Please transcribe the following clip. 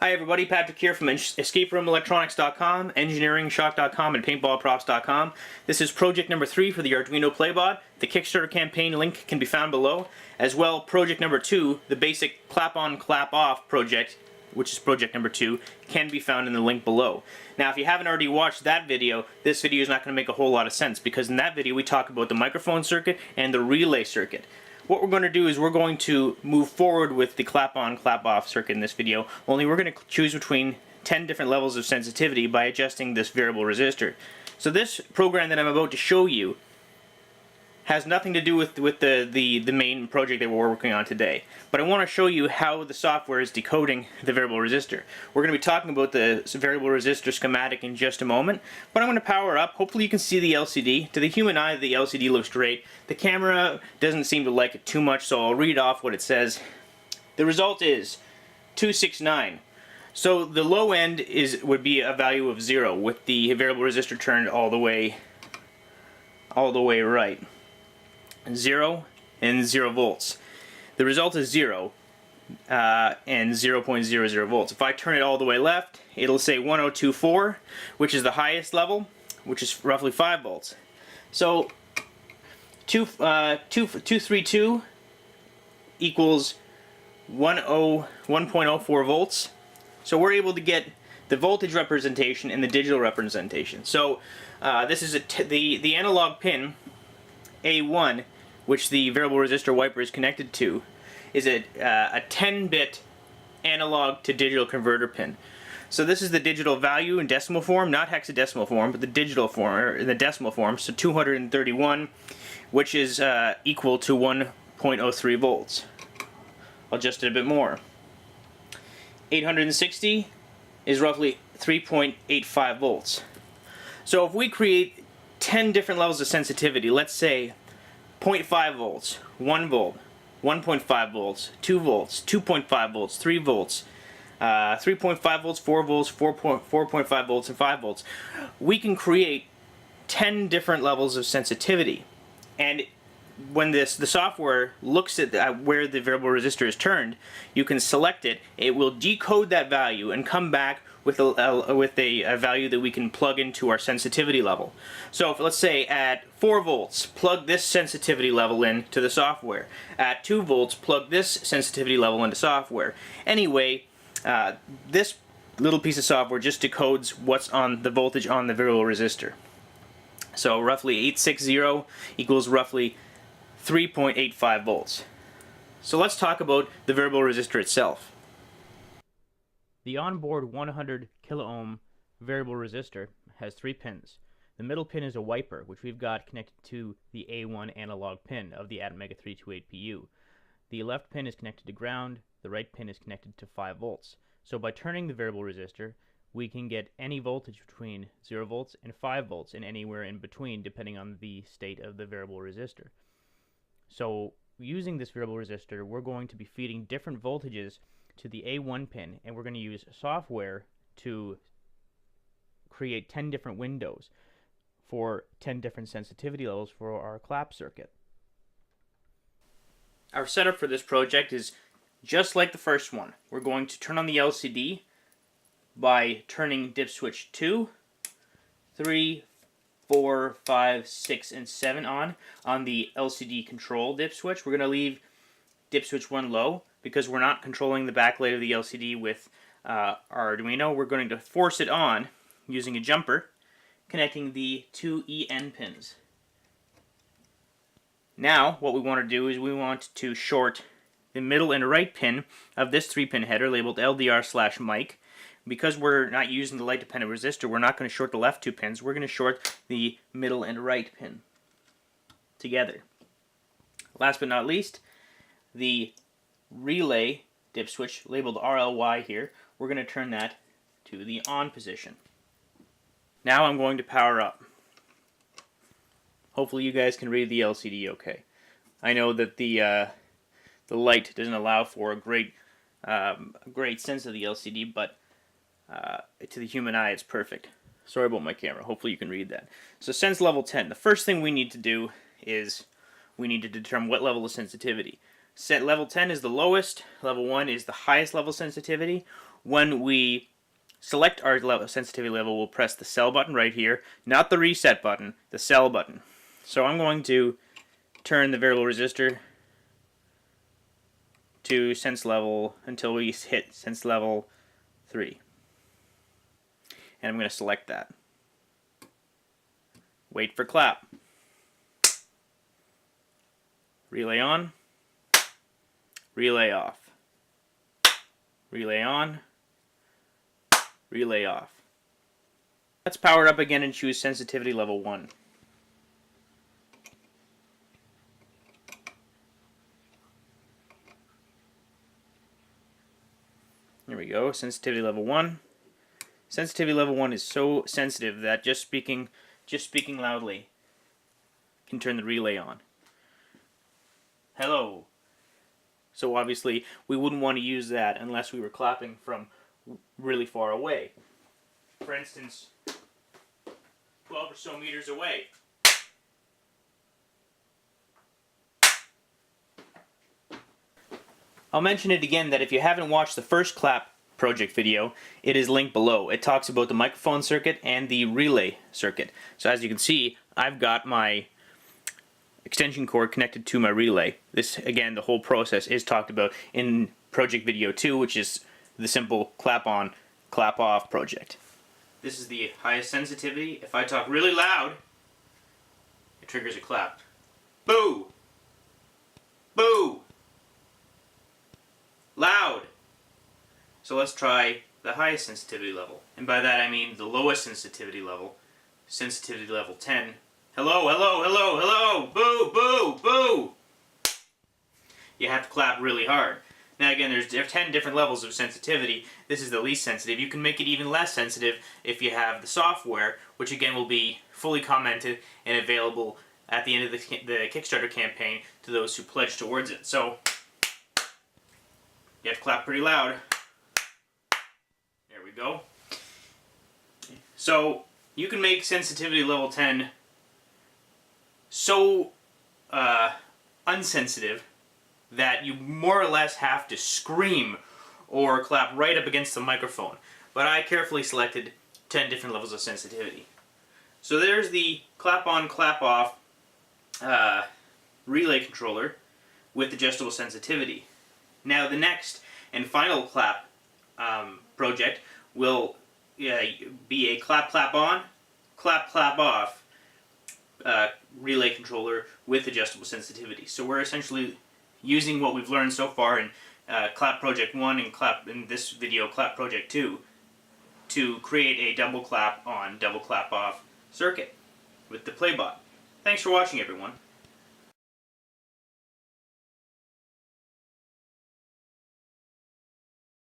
Hi everybody, Patrick here from EscapeRoomElectronics.com, EngineeringShock.com, and PaintballProps.com. This is project number 3 for the Arduino Playbot. The Kickstarter campaign link can be found below. As well, project number 2, the basic clap-on, clap-off project, which is project number 2, can be found in the link below. Now, if you haven't already watched that video, this video is not going to make a whole lot of sense, because in that video we talk about the microphone circuit and the relay circuit. What we're going to do is we're going to move forward with the clap-on, clap-off circuit in this video, only we're going to choose between 10 different levels of sensitivity by adjusting this variable resistor. So this program that I'm about to show you has nothing to do with the main project that we're working on today. But I want to show you how the software is decoding the variable resistor. We're going to be talking about the variable resistor schematic in just a moment, but I'm going to power up. Hopefully you can see the LCD. To the human eye, the LCD looks great. The camera doesn't seem to like it too much, so I'll read off what it says. The result is 269. So the low end would be a value of 0 with the variable resistor turned all the way right. 0 and 0 volts. The result is 0 and 0.00 volts. If I turn it all the way left, it'll say 1024, which is the highest level, which is roughly 5 volts. So 232 equals 1.04 volts. So we're able to get the voltage representation and the digital representation. So this is the analog pin A1, which the variable resistor wiper is connected to, is a 10-bit analog to digital converter pin. So this is the digital value in decimal form, not hexadecimal form, but the digital form, or in the decimal form, so 231, which is equal to 1.03 volts. I'll adjust it a bit more. 860 is roughly 3.85 volts. So if we create 10 different levels of sensitivity, let's say 0.5 volts, 1 volt, 1.5 volts, 2 volts, 2.5 volts, 3 volts, 3.5 volts, 4 volts, 4.5 volts, and 5 volts. We can create 10 different levels of sensitivity. And when the software looks at where the variable resistor is turned, you can select it. It will decode that value and come back with a value that we can plug into our sensitivity level. So if, let's say at 4 volts, plug this sensitivity level into the software. At 2 volts, plug this sensitivity level into software. Anyway, this little piece of software just decodes what's on the voltage on the variable resistor. So roughly 860 equals roughly 3.85 volts. So let's talk about the variable resistor itself. The onboard 100 kiloohm variable resistor has 3 pins. The middle pin is a wiper, which we've got connected to the A1 analog pin of the Atmega 328PU. The left pin is connected to ground, the right pin is connected to 5 volts. So by turning the variable resistor, we can get any voltage between 0 volts and 5 volts and anywhere in between, depending on the state of the variable resistor. So using this variable resistor, we're going to be feeding different voltages to the A1 pin, and we're going to use software to create 10 different windows for 10 different sensitivity levels for our clap circuit. Our setup for this project is just like the first one. We're going to turn on the LCD by turning dip switch 2, 3, 4, 5, 6, and 7 on the LCD control dip switch. We're going to leave dip switch 1 low because we're not controlling the backlight of the LCD with our Arduino. We're going to force it on using a jumper connecting the 2 EN pins. Now what we want to do is we want to short the middle and right pin of this 3-pin header labeled LDR/mic. Because we're not using the light dependent resistor, we're not going to short the left 2 pins. We're going to short the middle and right pin together. Last but not least, the relay dip switch labeled RLY here, we're going to turn that to the on position. Now I'm going to power up. Hopefully you guys can read the LCD okay. I know that the light doesn't allow for a great sense of the LCD, but to the human eye it's perfect. Sorry about my camera, hopefully you can read that. So sense level 10, the first thing we need to do is we need to determine what level of sensitivity. Level 10 is the lowest, level 1 is the highest level sensitivity. when we select our sensitivity level, we'll press the cell button right here, not the reset button, the cell button. So I'm going to turn the variable resistor to sense level until we hit sense level 3. And I'm going to select that. Wait for clap. Relay on. Relay off. Relay on. Relay off. Let's power it up again and choose sensitivity level 1. There we go, sensitivity level 1. Sensitivity level 1 is so sensitive that just speaking loudly can turn the relay on. Hello. So obviously we wouldn't want to use that unless we were clapping from really far away. For instance, 12 or so meters away. I'll mention it again that if you haven't watched the first clap project video, it is linked below. It talks about the microphone circuit and the relay circuit. So as you can see, I've got my extension cord connected to my relay. This, again, the whole process is talked about in project video 2, which is the simple clap on, clap off project. This is the highest sensitivity. If I talk really loud, it triggers a clap. Boo! Boo! Loud! So let's try the highest sensitivity level. And by that I mean the lowest sensitivity level. Sensitivity level 10. Hello, hello, hello, hello! Boo, boo, boo! You have to clap really hard. Now again, there's 10 different levels of sensitivity. This is the least sensitive. You can make it even less sensitive if you have the software, which again will be fully commented and available at the end of the Kickstarter campaign to those who pledge towards it. So, you have to clap pretty loud. There we go. So, you can make sensitivity level 10 so unsensitive that you more or less have to scream or clap right up against the microphone. But I carefully selected 10 different levels of sensitivity. So there's the clap on, clap off relay controller with adjustable sensitivity. Now the next and final clap project will be a clap clap on, clap clap off relay controller with adjustable sensitivity. So we're essentially using what we've learned so far in clap project 1 and in this video clap project 2 to create a double clap on, double clap off circuit with the Playbot. Thanks for watching, everyone.